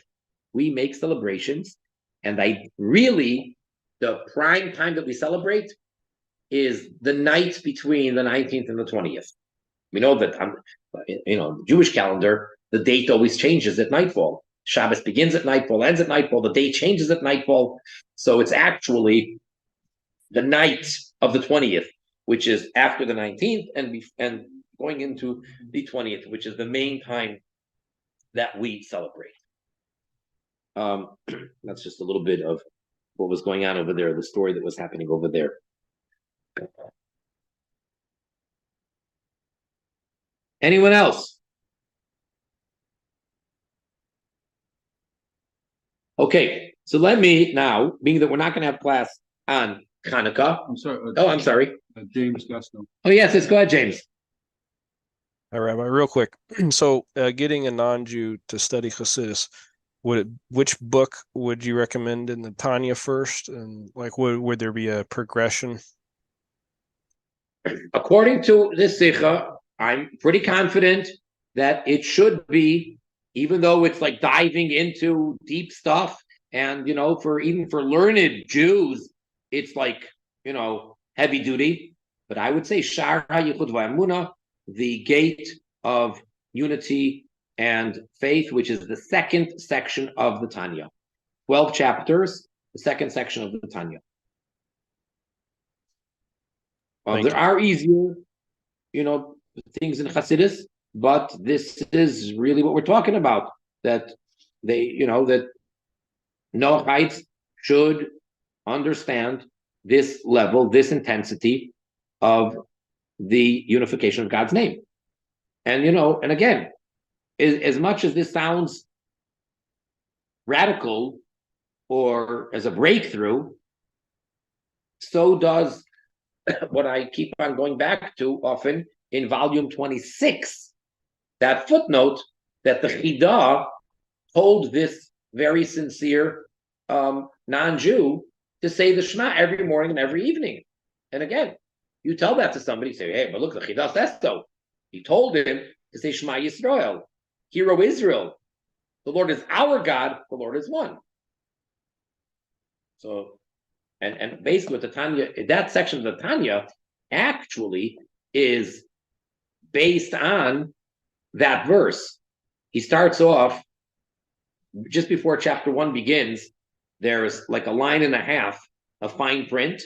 We make celebrations, and the prime time that we celebrate is the night between the 19th and the 20th. We know that the Jewish calendar, the date always changes at nightfall. Shabbos begins at nightfall, ends at nightfall, the date changes at nightfall. So it's actually the night of the 20th, which is after the 19th and going into the 20th, which is the main time that we celebrate. That's just a little bit of what was going on over there, the story that was happening over there. Anyone else? Okay, so let me now, being that we're not going to have class on Hanukkah. I'm sorry. I'm sorry. James Gaston. Oh, yes, go ahead, James. All right, Rabbi, real quick. So getting a non-Jew to study Hasidus, which book would you recommend in the Tanya first? And would there be a progression? According to this Sikha, I'm pretty confident that it should be, even though it's like diving into deep stuff, and for learned Jews, it's like heavy duty. But I would say Shar HaYichud VaEmunah, the gate of unity, and faith, which is the second section of the Tanya. 12 chapters, the second section of the Tanya. There are easier, things in Hasidus, but this is really what we're talking about. That that Noachites should understand this level, this intensity of the unification of God's name. And and again, as much as this sounds radical or as a breakthrough, so does what I keep on going back to often in volume 26, that footnote that the Chidah told this very sincere non-Jew to say the Shema every morning and every evening. And again, you tell that to somebody, say, hey, but look, the Chidah says so. He told him to say Shema Yisrael, Hero Israel. The Lord is our God, the Lord is one. So, and basically, the Tanya, that section of the Tanya actually is based on that verse. He starts off just before chapter 1 begins. There's like a line and a half of fine print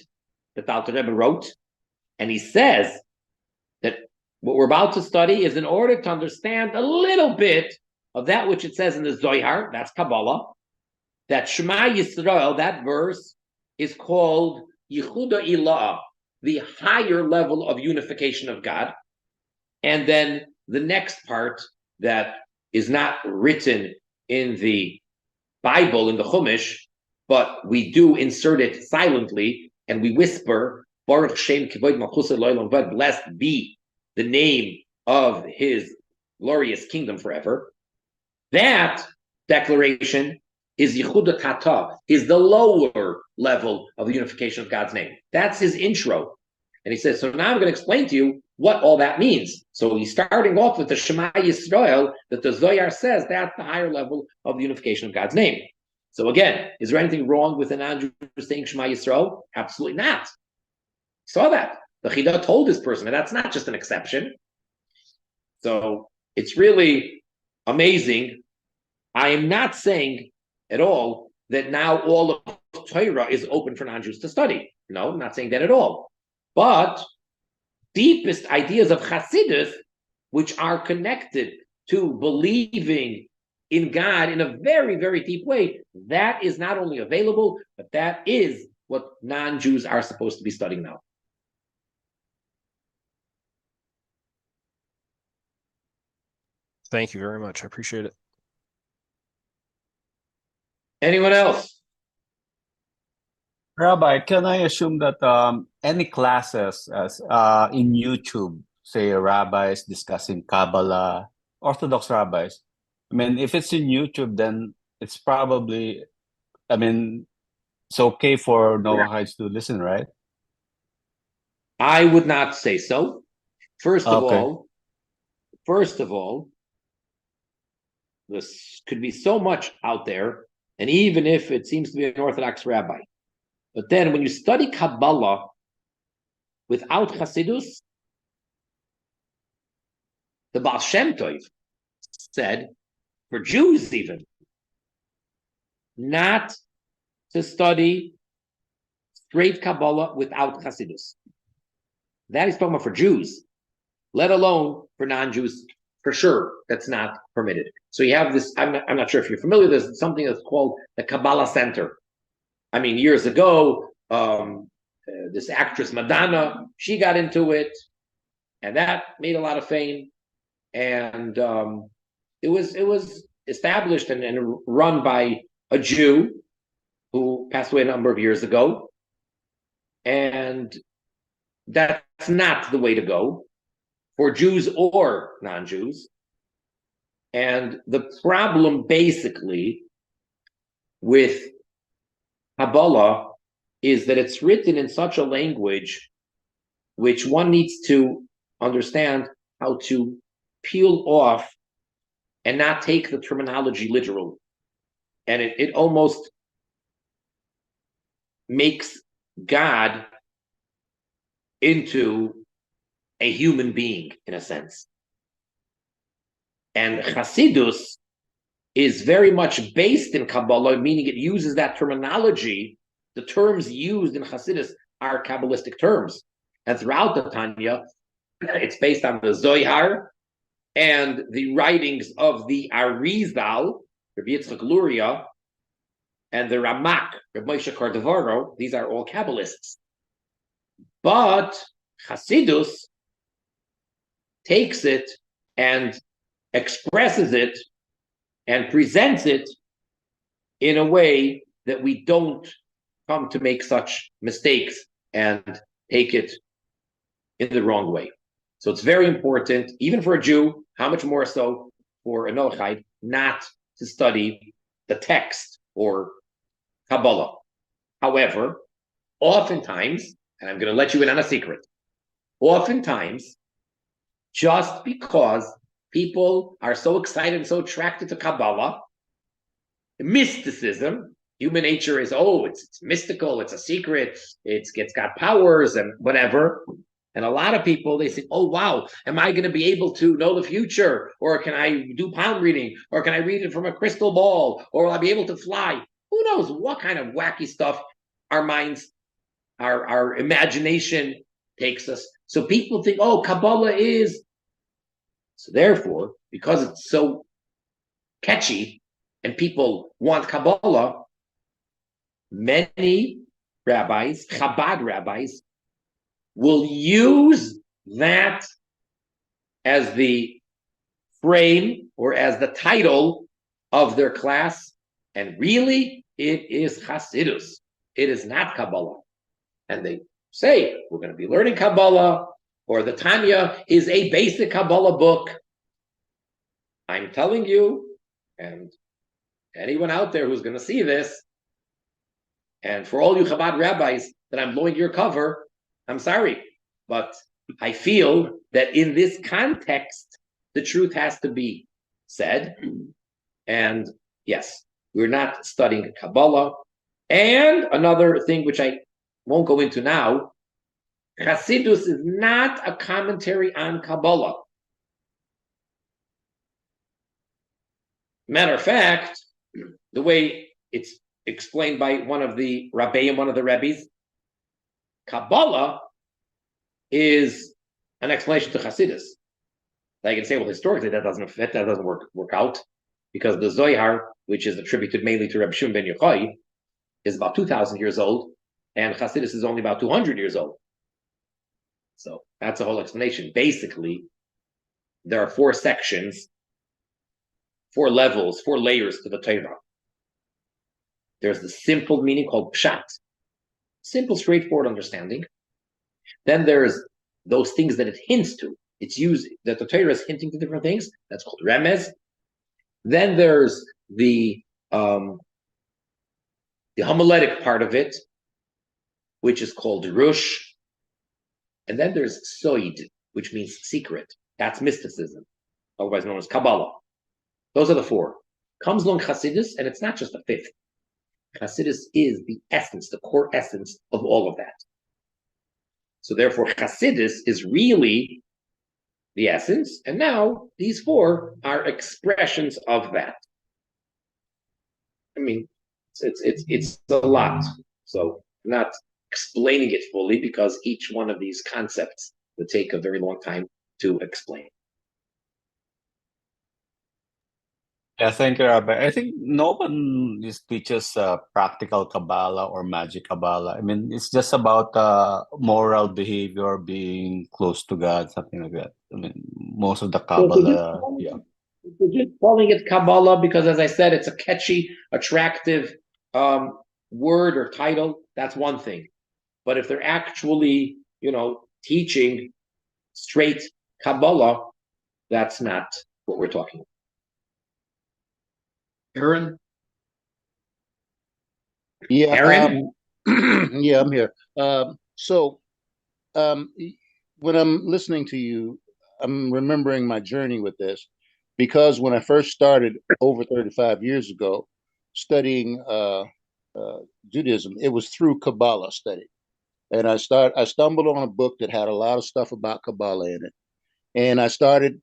that the Alter Rebbe wrote, and he says that what we're about to study is in order to understand a little bit of that which it says in the Zohar, that's Kabbalah, that Shema Yisrael, that verse, is called Yehuda Ilah, the higher level of unification of God. And then the next part that is not written in the Bible, in the Chumash, but we do insert it silently, and we whisper, Baruch Shem Kivod Malchus Elolam Vad, blessed be the name of his glorious kingdom forever. That declaration is Yehuda Tata, is the lower level of the unification of God's name. That's his intro. And he says, so now I'm going to explain to you what all that means. So he's starting off with the Shema Yisrael, that the Zohar says that's the higher level of the unification of God's name. So again, is there anything wrong with an Andrew saying Shema Yisrael? Absolutely not. Saw that. The Chidah told this person, and that's not just an exception. So it's really amazing. I am not saying at all that now all of Torah is open for non-Jews to study. No, I'm not saying that at all. But deepest ideas of Hasidus, which are connected to believing in God in a very, very deep way, that is not only available, but that is what non-Jews are supposed to be studying now. Thank you very much. I appreciate it. Anyone else? Rabbi, can I assume that any classes as in YouTube, say rabbis discussing Kabbalah, Orthodox rabbis, I mean, if it's in YouTube, then it's probably, I mean, it's okay for Noahites to listen, right? I would not say so. First of Okay. all, this could be so much out there, and even if it seems to be an Orthodox rabbi, but then when you study Kabbalah without Hasidus, the Baal Shem Tov said, for Jews even, not to study straight Kabbalah without Hasidus. That is talking about for Jews, let alone for non-Jews. For sure, that's not permitted. So you have this, I'm not sure if you're familiar, there's something that's called the Kabbalah Center. I mean, years ago, this actress Madonna, she got into it, and that made a lot of fame. And it was established and run by a Jew who passed away a number of years ago. And that's not the way to go for Jews or non-Jews. And the problem basically with Kabbalah is that it's written in such a language which one needs to understand how to peel off and not take the terminology literal. And it almost makes God into a human being, in a sense. And Hasidus is very much based in Kabbalah, meaning it uses that terminology. The terms used in Hasidus are Kabbalistic terms. And throughout the Tanya, it's based on the Zohar and the writings of the Arizal, Rabbi Yitzchak Luria, and the Ramak, Rabbi Moshe Cordovero. These are all Kabbalists. But Hasidus takes it and expresses it and presents it in a way that we don't come to make such mistakes and take it in the wrong way. So it's very important, even for a Jew, how much more so for a Noachite, not to study the text or Kabbalah. However, oftentimes, and I'm going to let you in on a secret, oftentimes, just because people are so excited and so attracted to Kabbalah, mysticism, human nature is, it's mystical, it's a secret, it's got powers and whatever. And a lot of people, they think, oh, wow, am I going to be able to know the future? Or can I do palm reading? Or can I read it from a crystal ball? Or will I be able to fly? Who knows what kind of wacky stuff our minds, our imagination takes us. So people think, oh, Kabbalah is. So therefore, because it's so catchy and people want Kabbalah, many rabbis, Chabad rabbis, will use that as the frame or as the title of their class. And really, it is Hasidus. It is not Kabbalah. And they say, we're going to be learning Kabbalah, or the Tanya is a basic Kabbalah book. I'm telling you, and anyone out there who's going to see this, and for all you Chabad rabbis that I'm blowing your cover, I'm sorry, but I feel that in this context, the truth has to be said. And yes, we're not studying Kabbalah. And another thing which I won't go into now, Hasidus is not a commentary on Kabbalah. Matter of fact, the way it's explained by one of the Rabbeim, one of the Rebbes, Kabbalah is an explanation to Hasidus. I can say, well, historically that doesn't fit, that doesn't work out, because the Zohar, which is attributed mainly to Reb Shimon ben Yochai, is about 2,000 years old, and Hasidus is only about 200 years old. So that's the whole explanation. Basically, there are 4 sections, 4 levels, 4 layers to the Torah. There's the simple meaning called pshat, simple, straightforward understanding. Then there's those things that it hints to. It's used that the Torah is hinting to different things. That's called remez. Then there's the homiletic part of it, which is called rush. And then there's soid, which means secret. That's mysticism, otherwise known as Kabbalah. Those are the 4. Comes along Hasidus, and it's not just a 5th. Hasidus is the essence, the core essence of all of that. So therefore, Hasidus is really the essence, and now these 4 are expressions of that. I mean, it's a lot. So I'm not explaining it fully because each one of these concepts would take a very long time to explain. Yeah, thank you, Rabbi. I think no one just teaches practical Kabbalah or magic Kabbalah. I mean, it's just about moral behavior, being close to God, something like that. I mean, most of the Kabbalah, yeah. We're just calling it Kabbalah because, as I said, it's a catchy, attractive word or title. That's one thing. But if they're actually, teaching straight Kabbalah, that's not what we're talking about. Aaron? Yeah, Aaron? yeah, I'm here. So when I'm listening to you, I'm remembering my journey with this, because when I first started over 35 years ago studying Judaism, it was through Kabbalah study. And I stumbled on a book that had a lot of stuff about Kabbalah in it. And I started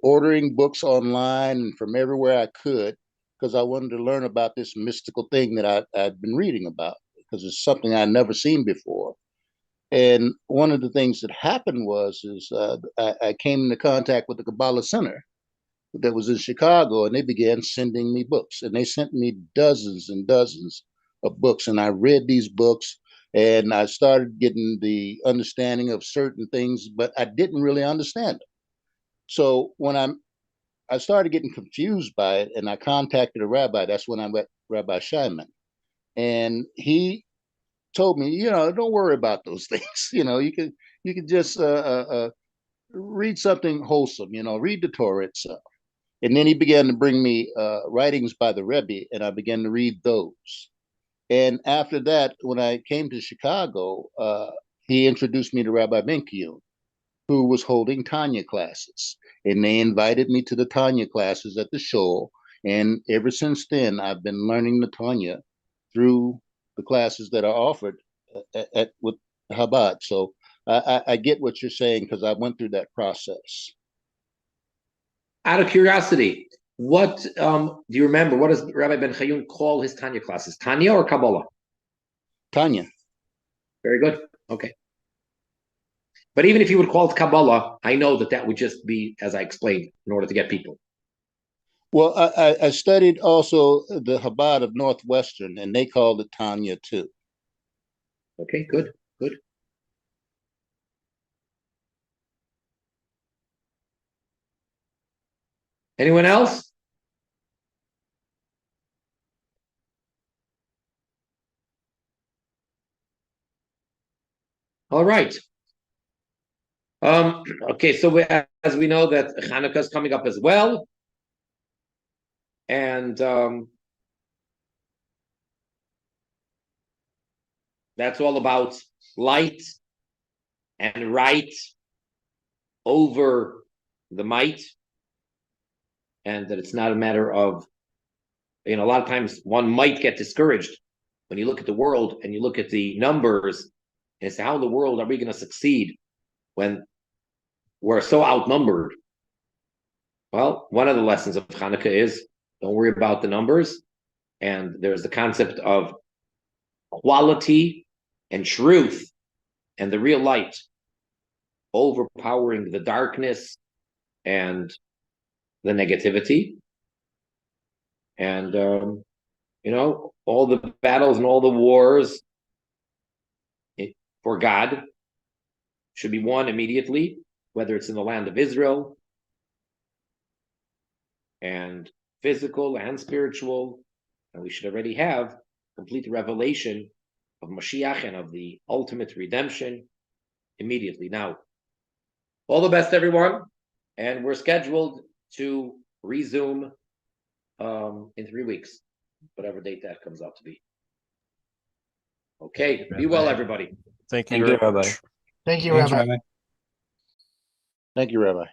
ordering books online and from everywhere I could because I wanted to learn about this mystical thing that I'd been reading about because it's something I'd never seen before. And one of the things that happened I came into contact with the Kabbalah Center that was in Chicago, and they began sending me books. And they sent me dozens and dozens of books. And I read these books and I started getting the understanding of certain things, but I didn't really understand them. So when I started getting confused by it, and I contacted a rabbi. That's when I met Rabbi Scheinman. And he told me, don't worry about those things. You can just read something wholesome. Read the Torah itself. And then he began to bring me writings by the Rebbe, and I began to read those. And after that, when I came to Chicago, he introduced me to Rabbi Benkiyun, who was holding Tanya classes. And they invited me to the Tanya classes at the show. And ever since then, I've been learning the Tanya through the classes that are offered with Chabad. So I get what you're saying because I went through that process. Out of curiosity, what do you remember? What does Rabbi Ben Chayun call his Tanya classes? Tanya or Kabbalah? Tanya. Very good. Okay. But even if you would call it Kabbalah, I know that would just be, as I explained, in order to get people. Well, I studied also the Chabad of Northwestern, and they called it Tanya too. Okay, good, good. Anyone else? All right. Okay, so as we know that Hanukkah is coming up as well. And that's all about light and right over the might. And that it's not a matter of, a lot of times one might get discouraged when you look at the world and you look at the numbers and say, how in the world are we going to succeed when we're so outnumbered? Well, one of the lessons of Hanukkah is don't worry about the numbers. And there's the concept of quality and truth and the real light overpowering the darkness and the negativity. And, all the battles and all the wars for God should be won immediately, whether it's in the land of Israel, and physical and spiritual. And we should already have complete revelation of Mashiach and of the ultimate redemption immediately. Now, all the best, everyone. And we're scheduled to resume in 3 weeks, whatever date that comes out to be. Okay, be well, everybody. Thank you Thank very you, Rabbi. much. Thank you, Thanks, Rabbi. Rabbi. Thank you, Rabbi.